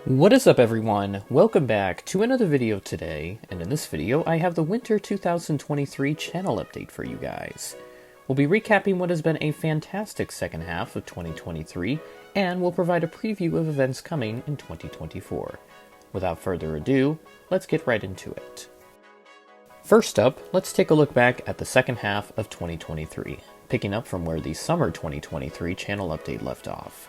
What is up, everyone? Welcome back to another video today, and in this video I have the Winter 2023 channel update for you guys. We'll be recapping what has been a fantastic second half of 2023, and we'll provide a preview of events coming in 2024. Without further ado, let's get right into it. First up, let's take a look back at the second half of 2023, picking up from where the Summer 2023 channel update left off.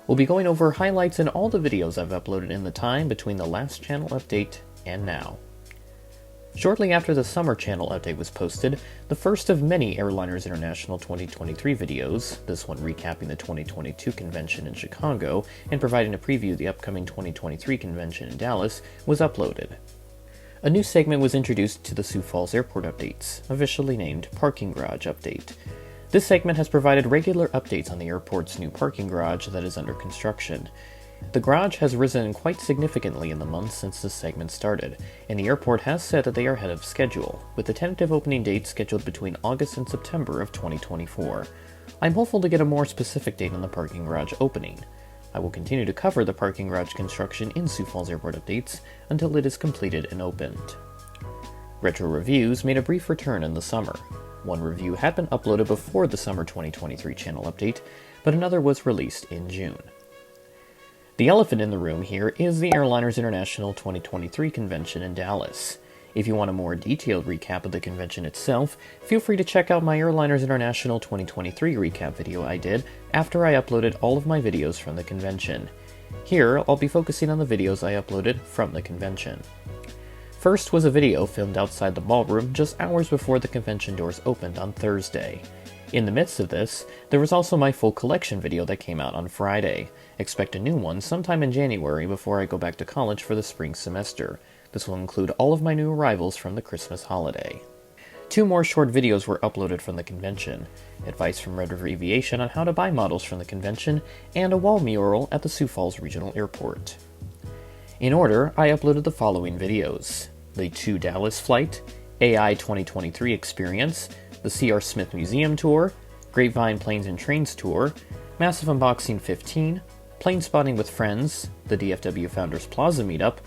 We'll be going over highlights in all the videos I've uploaded in the time between the last channel update and now. Shortly after the summer channel update was posted, the first of many Airliners International 2023 videos, this one recapping the 2022 convention in Chicago and providing a preview of the upcoming 2023 convention in Dallas, was uploaded. A new segment was introduced to the Sioux Falls Airport updates, officially named Parking Garage Update. This segment has provided regular updates on the airport's new parking garage that is under construction. The garage has risen quite significantly in the months since this segment started, and the airport has said that they are ahead of schedule, with the tentative opening date scheduled between August and September of 2024. I'm hopeful to get a more specific date on the parking garage opening. I will continue to cover the parking garage construction in Sioux Falls Airport updates until it is completed and opened. Retro reviews made a brief return in the summer. One review had been uploaded before the Summer 2023 channel update, but another was released in June. The elephant in the room here is the Airliners International 2023 convention in Dallas. If you want a more detailed recap of the convention itself, feel free to check out my Airliners International 2023 recap video I did after I uploaded all of my videos from the convention. Here, I'll be focusing on the videos I uploaded from the convention. First was a video filmed outside the ballroom just hours before the convention doors opened on Thursday. In the midst of this, there was also my full collection video that came out on Friday. Expect a new one sometime in January before I go back to college for the spring semester. This will include all of my new arrivals from the Christmas holiday. Two more short videos were uploaded from the convention: advice from Red River Aviation on how to buy models from the convention, and a wall mural at the Sioux Falls Regional Airport. In order, I uploaded the following videos: the to Dallas flight, AI 2023 experience, the C.R. Smith Museum tour, Grapevine Planes and Trains tour, Massive Unboxing 15, Plane Spotting with Friends, the DFW Founders Plaza meetup,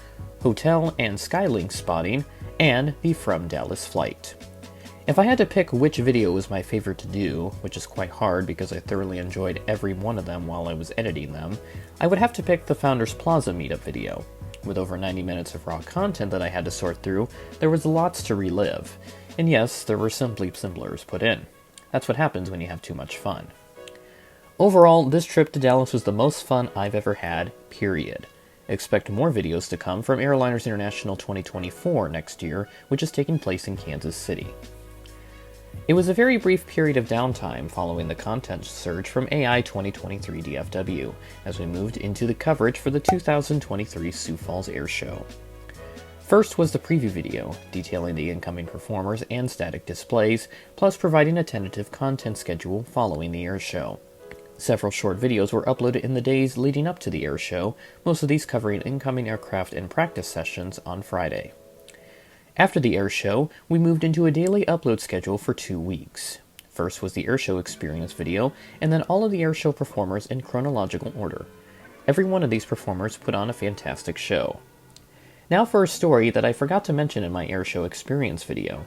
Hotel and Skylink spotting, and the From Dallas flight. If I had to pick which video was my favorite to do, which is quite hard because I thoroughly enjoyed every one of them while I was editing them, I would have to pick the Founders Plaza meetup video. With over 90 minutes of raw content that I had to sort through, there was lots to relive. And yes, there were some bleep and blurs put in. That's what happens when you have too much fun. Overall, this trip to Dallas was the most fun I've ever had, period. Expect more videos to come from Airliners International 2024 next year, which is taking place in Kansas City. It was a very brief period of downtime following the content surge from AI 2023 DFW, as we moved into the coverage for the 2023 Sioux Falls Air Show. First was the preview video, detailing the incoming performers and static displays, plus providing a tentative content schedule following the air show. Several short videos were uploaded in the days leading up to the air show, most of these covering incoming aircraft and practice sessions on Friday. After the air show, we moved into a daily upload schedule for 2 weeks. First was the airshow experience video, and then all of the airshow performers in chronological order. Every one of these performers put on a fantastic show. Now for a story that I forgot to mention in my airshow experience video.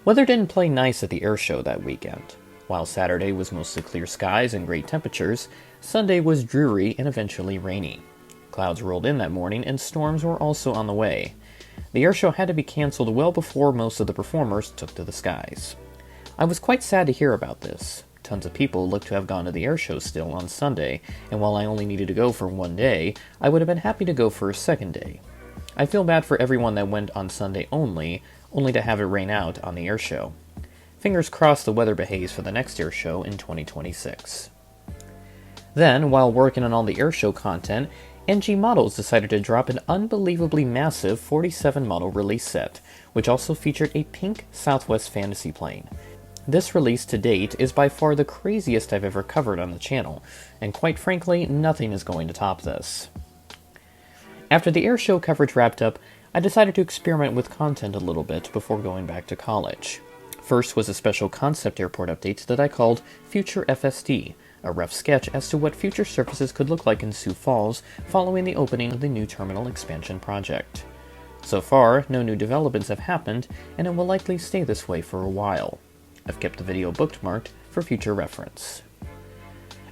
Weather didn't play nice at the airshow that weekend. While Saturday was mostly clear skies and great temperatures, Sunday was dreary and eventually rainy. Clouds rolled in that morning and storms were also on the way. The airshow had to be cancelled well before most of the performers took to the skies. I was quite sad to hear about this. Tons of people looked to have gone to the airshow still on Sunday, and while I only needed to go for one day, I would have been happy to go for a second day. I feel bad for everyone that went on Sunday only to have it rain out on the airshow. Fingers crossed the weather behaves for the next airshow in 2026. Then, while working on all the airshow content, NG Models decided to drop an unbelievably massive 47 model release set, which also featured a pink Southwest Fantasy plane. This release to date is by far the craziest I've ever covered on the channel, and quite frankly, nothing is going to top this. After the airshow coverage wrapped up, I decided to experiment with content a little bit before going back to college. First was a special concept airport update that I called Future FSD, a rough sketch as to what future surfaces could look like in Sioux Falls following the opening of the new terminal expansion project. So far, no new developments have happened, and it will likely stay this way for a while. I've kept the video bookmarked for future reference.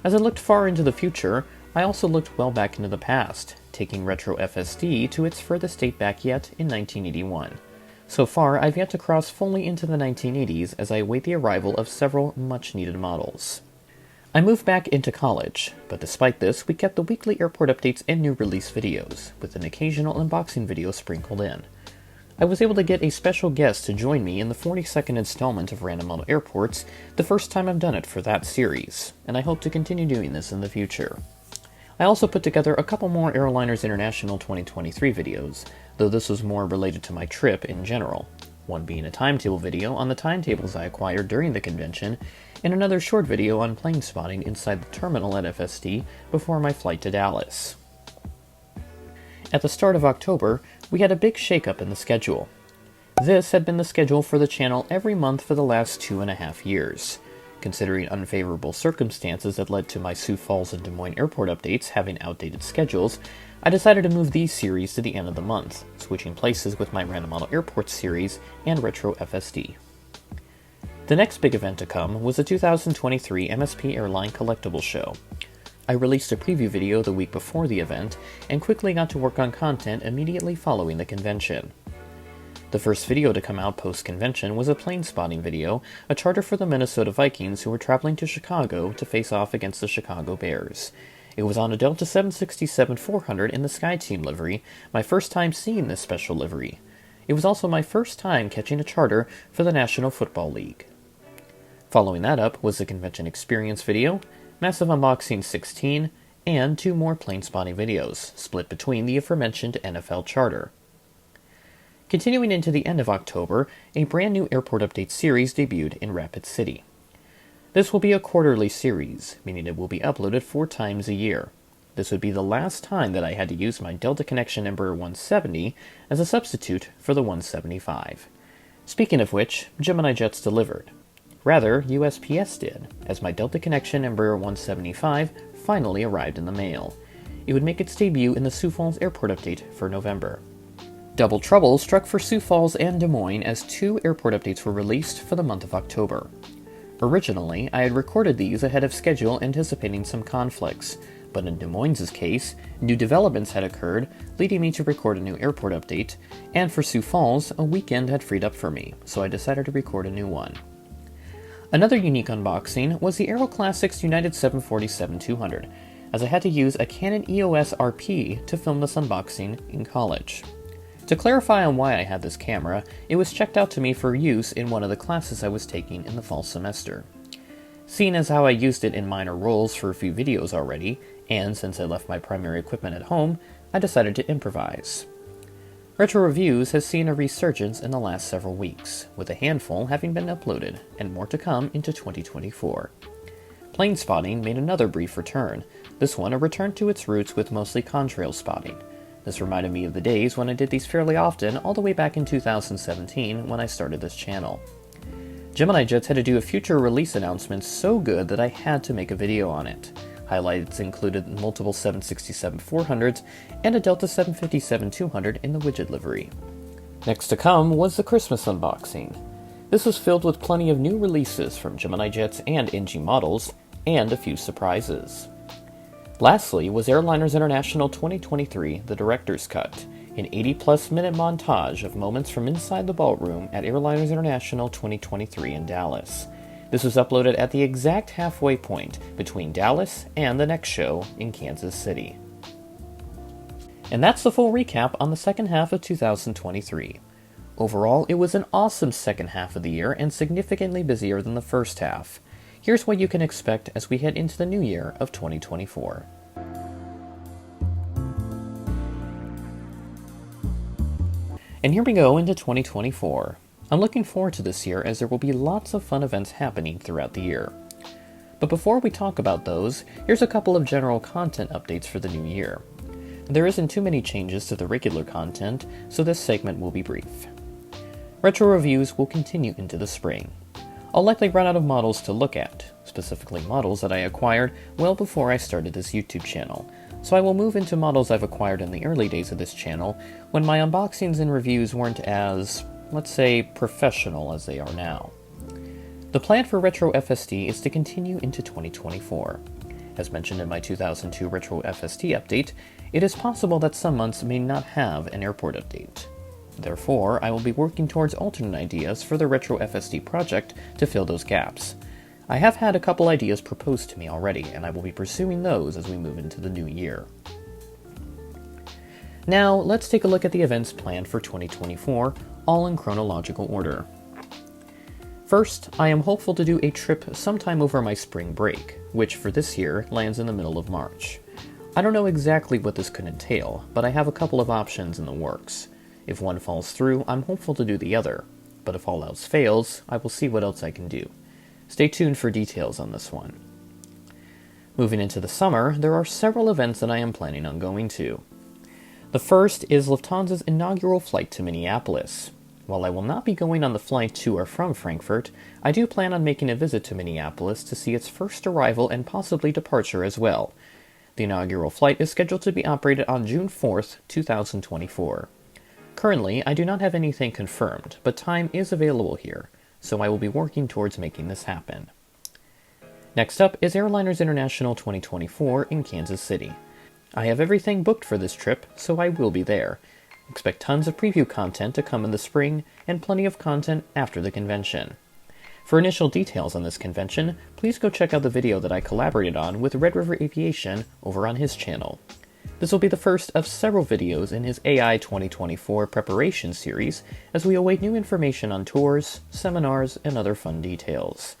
As I looked far into the future, I also looked well back into the past, taking retro FSD to its furthest date back yet in 1981. So far, I've yet to cross fully into the 1980s as I await the arrival of several much-needed models. I moved back into college, but despite this, we kept the weekly airport updates and new release videos, with an occasional unboxing video sprinkled in. I was able to get a special guest to join me in the 42nd installment of Random Model Airports, the first time I've done it for that series, and I hope to continue doing this in the future. I also put together a couple more Airliners International 2023 videos, though this was more related to my trip in general, one being a timetable video on the timetables I acquired during the convention, and another short video on plane spotting inside the terminal at FSD before my flight to Dallas. At the start of October, we had a big shakeup in the schedule. This had been the schedule for the channel every month for the last 2.5 years. Considering unfavorable circumstances that led to my Sioux Falls and Des Moines airport updates having outdated schedules, I decided to move these series to the end of the month, switching places with my Random Model Airports series and Retro FSD. The next big event to come was the 2023 MSP Airline Collectible Show. I released a preview video the week before the event, and quickly got to work on content immediately following the convention. The first video to come out post-convention was a plane spotting video, a charter for the Minnesota Vikings who were traveling to Chicago to face off against the Chicago Bears. It was on a Delta 767-400 in the SkyTeam livery, my first time seeing this special livery. It was also my first time catching a charter for the National Football League. Following that up was the convention experience video, Massive Unboxing 16, and 2 more plane spotting videos, split between the aforementioned NFL charter. Continuing into the end of October, a brand new airport update series debuted in Rapid City. This will be a quarterly series, meaning it will be uploaded 4 times a year. This would be the last time that I had to use my Delta Connection Embraer 170 as a substitute for the 175. Speaking of which, Gemini jets delivered. Rather, USPS did, as my Delta Connection Embraer 175 finally arrived in the mail. It would make its debut in the Sioux Falls airport update for November. Double trouble struck for Sioux Falls and Des Moines as 2 airport updates were released for the month of October. Originally, I had recorded these ahead of schedule anticipating some conflicts, but in Des Moines' case, new developments had occurred, leading me to record a new airport update, and for Sioux Falls, a weekend had freed up for me, so I decided to record a new one. Another unique unboxing was the Aero Classics United 747-200, as I had to use a Canon EOS RP to film this unboxing in college. To clarify on why I had this camera, it was checked out to me for use in one of the classes I was taking in the fall semester. Seeing as how I used it in minor roles for a few videos already, and since I left my primary equipment at home, I decided to improvise. Retro Reviews has seen a resurgence in the last several weeks, with a handful having been uploaded, and more to come into 2024. Plane spotting made another brief return, this one a return to its roots with mostly contrail spotting. This reminded me of the days when I did these fairly often all the way back in 2017 when I started this channel. Gemini Jets had to do a future release announcement so good that I had to make a video on it. Highlights included multiple 767-400s and a Delta 757-200 in the widget livery. Next to come was the Christmas unboxing. This was filled with plenty of new releases from Gemini Jets and NG models, and a few surprises. Lastly was Airliners International 2023, the Director's Cut, an 80-plus minute montage of moments from inside the ballroom at Airliners International 2023 in Dallas. This was uploaded at the exact halfway point between Dallas and the next show in Kansas City. And that's the full recap on the second half of 2023. Overall, it was an awesome second half of the year and significantly busier than the first half. Here's what you can expect as we head into the new year of 2024. And here we go into 2024. I'm looking forward to this year as there will be lots of fun events happening throughout the year. But before we talk about those, here's a couple of general content updates for the new year. There isn't too many changes to the regular content, so this segment will be brief. Retro Reviews will continue into the spring. I'll likely run out of models to look at, specifically models that I acquired well before I started this YouTube channel, so I will move into models I've acquired in the early days of this channel when my unboxings and reviews weren't as, let's say, professional as they are now. The plan for Retro FSD is to continue into 2024. As mentioned in my 2002 Retro FSD update, it is possible that some months may not have an airport update. Therefore, I will be working towards alternate ideas for the Retro FSD project to fill those gaps. I have had a couple ideas proposed to me already, and I will be pursuing those as we move into the new year. Now, let's take a look at the events planned for 2024, all in chronological order. First, I am hopeful to do a trip sometime over my spring break, which for this year lands in the middle of March. I don't know exactly what this could entail, but I have a couple of options in the works. If one falls through, I'm hopeful to do the other, but if all else fails, I will see what else I can do. Stay tuned for details on this one. Moving into the summer, there are several events that I am planning on going to. The first is Lufthansa's inaugural flight to Minneapolis. While I will not be going on the flight to or from Frankfurt, I do plan on making a visit to Minneapolis to see its first arrival and possibly departure as well. The inaugural flight is scheduled to be operated on June 4th, 2024. Currently, I do not have anything confirmed, but time is available here, so I will be working towards making this happen. Next up is Airliners International 2024 in Kansas City. I have everything booked for this trip, so I will be there. Expect tons of preview content to come in the spring, and plenty of content after the convention. For initial details on this convention, please go check out the video that I collaborated on with Red River Aviation over on his channel. This will be the first of several videos in his AI 2024 preparation series as we await new information on tours, seminars, and other fun details.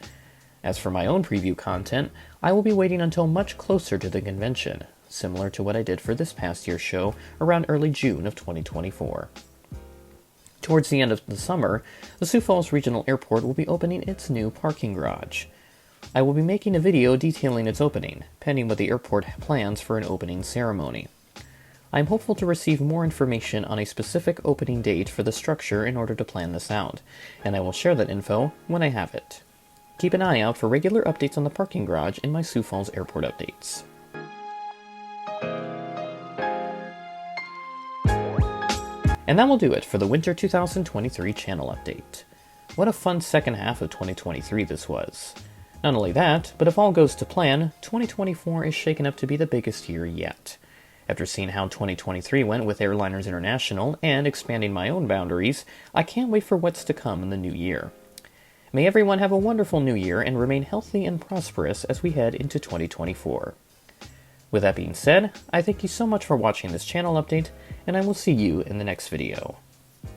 As for my own preview content, I will be waiting until much closer to the convention, similar to what I did for this past year's show around early June of 2024. Towards the end of the summer, the Sioux Falls Regional Airport will be opening its new parking garage. I will be making a video detailing its opening, pending what the airport plans for an opening ceremony. I am hopeful to receive more information on a specific opening date for the structure in order to plan this out, and I will share that info when I have it. Keep an eye out for regular updates on the parking garage in my Sioux Falls Airport updates. And that will do it for the Winter 2023 channel update. What a fun second half of 2023 this was. Not only that, but if all goes to plan, 2024 is shaken up to be the biggest year yet. After seeing how 2023 went with Airliners International and expanding my own boundaries, I can't wait for what's to come in the new year. May everyone have a wonderful new year and remain healthy and prosperous as we head into 2024. With that being said, I thank you so much for watching this channel update, and I will see you in the next video.